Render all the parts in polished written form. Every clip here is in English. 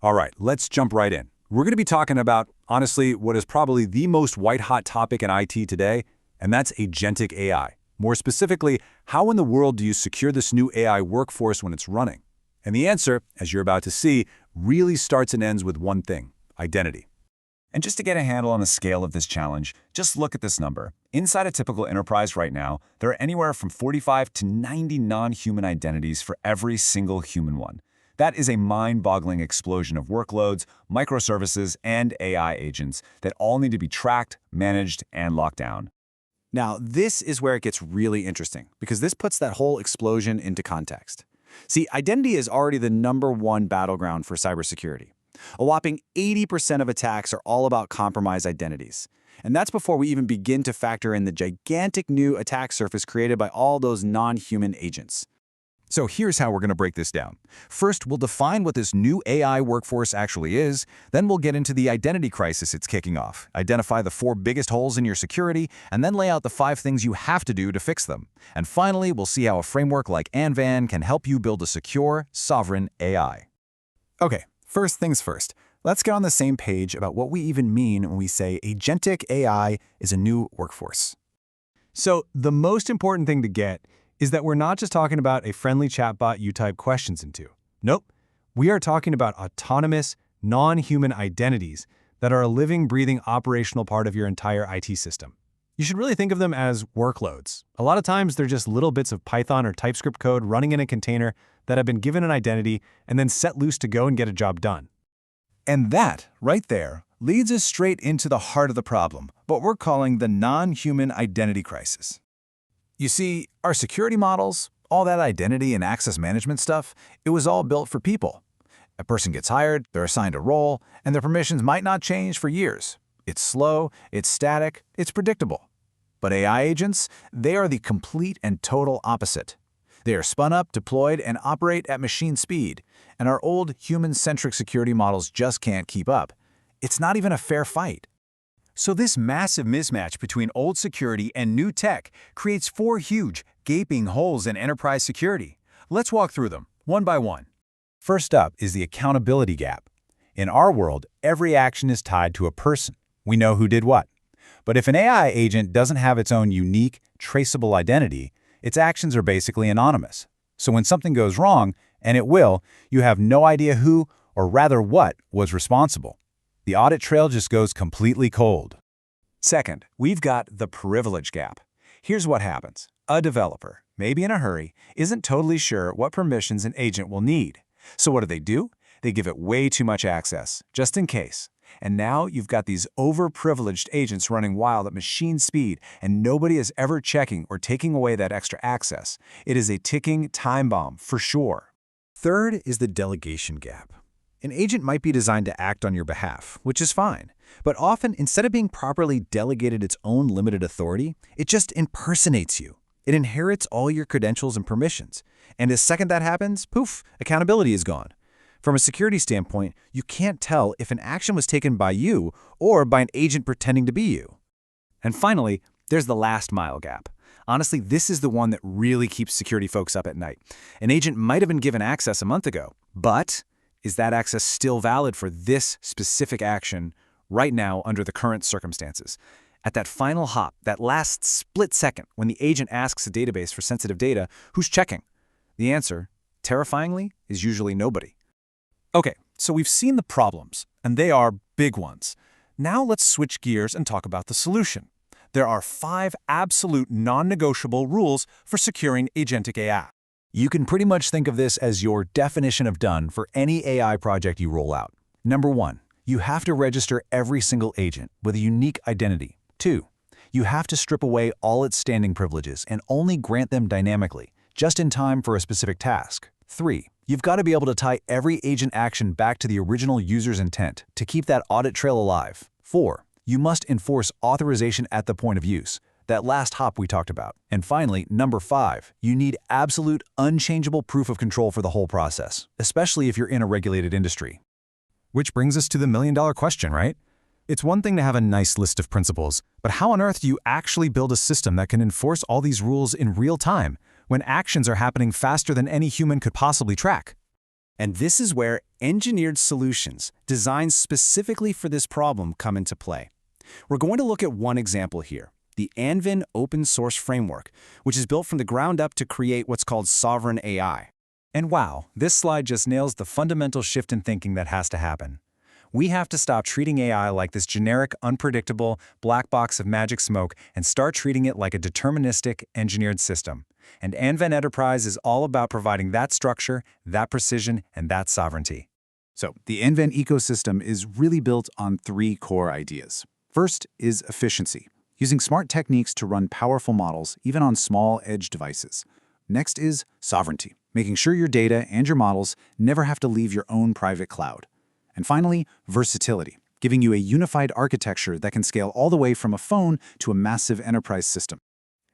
All right, let's jump right in. We're going to be talking about, honestly, what is probably the most white-hot topic in IT today, and that's agentic AI. More specifically, how in the world do you secure this new AI workforce when it's running? And the answer, as you're about to see, really starts and ends with one thing: identity. And just to get a handle on the scale of this challenge, just look at this number. Inside a typical enterprise right now, there are anywhere from 45 to 90 non-human identities for every single human one. That is a mind-boggling explosion of workloads, microservices, and AI agents that all need to be tracked, managed, and locked down. Now, this is where it gets really interesting, because this puts that whole explosion into context. See, identity is already the #1 battleground for cybersecurity. A whopping 80% of attacks are all about compromised identities. And that's before we even begin to factor in the gigantic new attack surface created by all those non-human agents. So here's how we're going to break this down. First, we'll define what this new AI workforce actually is. Then we'll get into the identity crisis it's kicking off, identify the 4 biggest holes in your security, and then lay out the 5 things you have to do to fix them. And finally, we'll see how a framework like Anven can help you build a secure, sovereign AI. Okay, first things first. Let's get on the same page about what we even mean when we say agentic AI is a new workforce. So the most important thing to get is that we're not just talking about a friendly chatbot you type questions into. Nope. We are talking about autonomous, non-human identities that are a living, breathing, operational part of your entire IT system. You should really think of them as workloads. A lot of times they're just little bits of Python or TypeScript code running in a container that have been given an identity and then set loose to go and get a job done. And that, right there, leads us straight into the heart of the problem, what we're calling the non-human identity crisis. You see, our security models, all that identity and access management stuff, it was all built for people. A person gets hired, they're assigned a role, and their permissions might not change for years. It's slow, it's static, it's predictable. But AI agents, they are the complete and total opposite. They are spun up, deployed, and operate at machine speed, and our old human-centric security models just can't keep up. It's not even a fair fight. So this massive mismatch between old security and new tech creates 4 huge, gaping holes in enterprise security. Let's walk through them, one by one. First up is the accountability gap. In our world, every action is tied to a person. We know who did what. But if an AI agent doesn't have its own unique, traceable identity, its actions are basically anonymous. So when something goes wrong, and it will, you have no idea who, or rather what, was responsible. The audit trail just goes completely cold. Second, we've got the privilege gap. Here's what happens. A developer, maybe in a hurry, isn't totally sure what permissions an agent will need. So what do? They give it way too much access, just in case. And now you've got these overprivileged agents running wild at machine speed, and nobody is ever checking or taking away that extra access. It is a ticking time bomb, for sure. Third is the delegation gap. An agent might be designed to act on your behalf, which is fine. But often, instead of being properly delegated its own limited authority, it just impersonates you. It inherits all your credentials and permissions. And the second that happens, poof, accountability is gone. From a security standpoint, you can't tell if an action was taken by you or by an agent pretending to be you. And finally, there's the last mile gap. Honestly, this is the one that really keeps security folks up at night. An agent might have been given access a month ago, but is that access still valid for this specific action right now under the current circumstances? At that final hop, that last split second when the agent asks a database for sensitive data, who's checking? The answer, terrifyingly, is usually nobody. Okay, so we've seen the problems, and they are big ones. Now let's switch gears and talk about the solution. There are 5 absolute non-negotiable rules for securing agentic AI. You can pretty much think of this as your definition of done for any AI project you roll out. Number 1, you have to register every single agent with a unique identity. 2, you have to strip away all its standing privileges and only grant them dynamically, just in time for a specific task. 3, you've got to be able to tie every agent action back to the original user's intent to keep that audit trail alive. 4, you must enforce authorization at the point of use, that last hop we talked about. And finally, number 5, you need absolute, unchangeable proof of control for the whole process, especially if you're in a regulated industry. Which brings us to the million-dollar question, right? It's one thing to have a nice list of principles, but how on earth do you actually build a system that can enforce all these rules in real time when actions are happening faster than any human could possibly track? And this is where engineered solutions designed specifically for this problem come into play. We're going to look at one example here, the Anven open source framework, which is built from the ground up to create what's called sovereign AI. And wow, this slide just nails the fundamental shift in thinking that has to happen. We have to stop treating AI like this generic, unpredictable, black box of magic smoke and start treating it like a deterministic, engineered system. And Anven Enterprise is all about providing that structure, that precision, and that sovereignty. So the Anven ecosystem is really built on 3 core ideas. First is efficiency, using smart techniques to run powerful models, even on small edge devices. Next is sovereignty, making sure your data and your models never have to leave your own private cloud. And finally, versatility, giving you a unified architecture that can scale all the way from a phone to a massive enterprise system.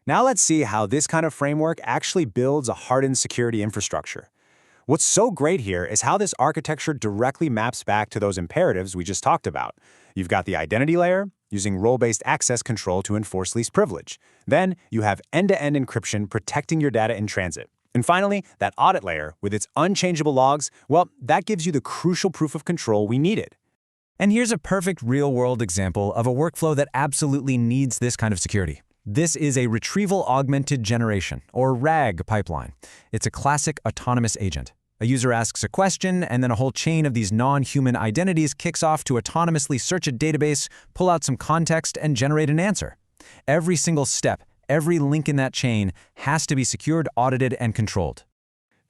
Now let's see how this kind of framework actually builds a hardened security infrastructure. What's so great here is how this architecture directly maps back to those imperatives we just talked about. You've got the identity layer, using role-based access control to enforce least privilege. Then you have end-to-end encryption protecting your data in transit. And finally, that audit layer, with its unchangeable logs, well, that gives you the crucial proof of control we needed. And here's a perfect real-world example of a workflow that absolutely needs this kind of security. This is a Retrieval Augmented Generation, or RAG pipeline. It's a classic autonomous agent. A user asks a question, and then a whole chain of these non-human identities kicks off to autonomously search a database, pull out some context, and generate an answer. Every single step, every link in that chain has to be secured, audited, and controlled.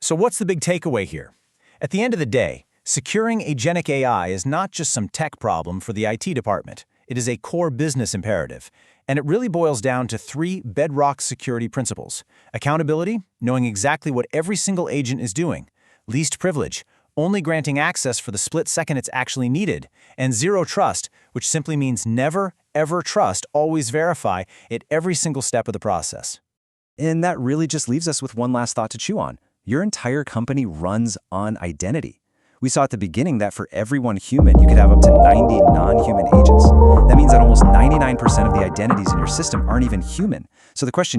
So what's the big takeaway here? At the end of the day, securing agentic AI is not just some tech problem for the IT department. It is a core business imperative. And it really boils down to 3 bedrock security principles. Accountability, knowing exactly what every single agent is doing. Least privilege, only granting access for the split second it's actually needed. And zero trust, which simply means never, ever trust, always verify at every single step of the process. And that really just leaves us with one last thought to chew on. Your entire company runs on identity. We saw at the beginning that for every one human, you could have up to 90 non-human agents. That means that almost 99% of the identities in your system aren't even human. So the question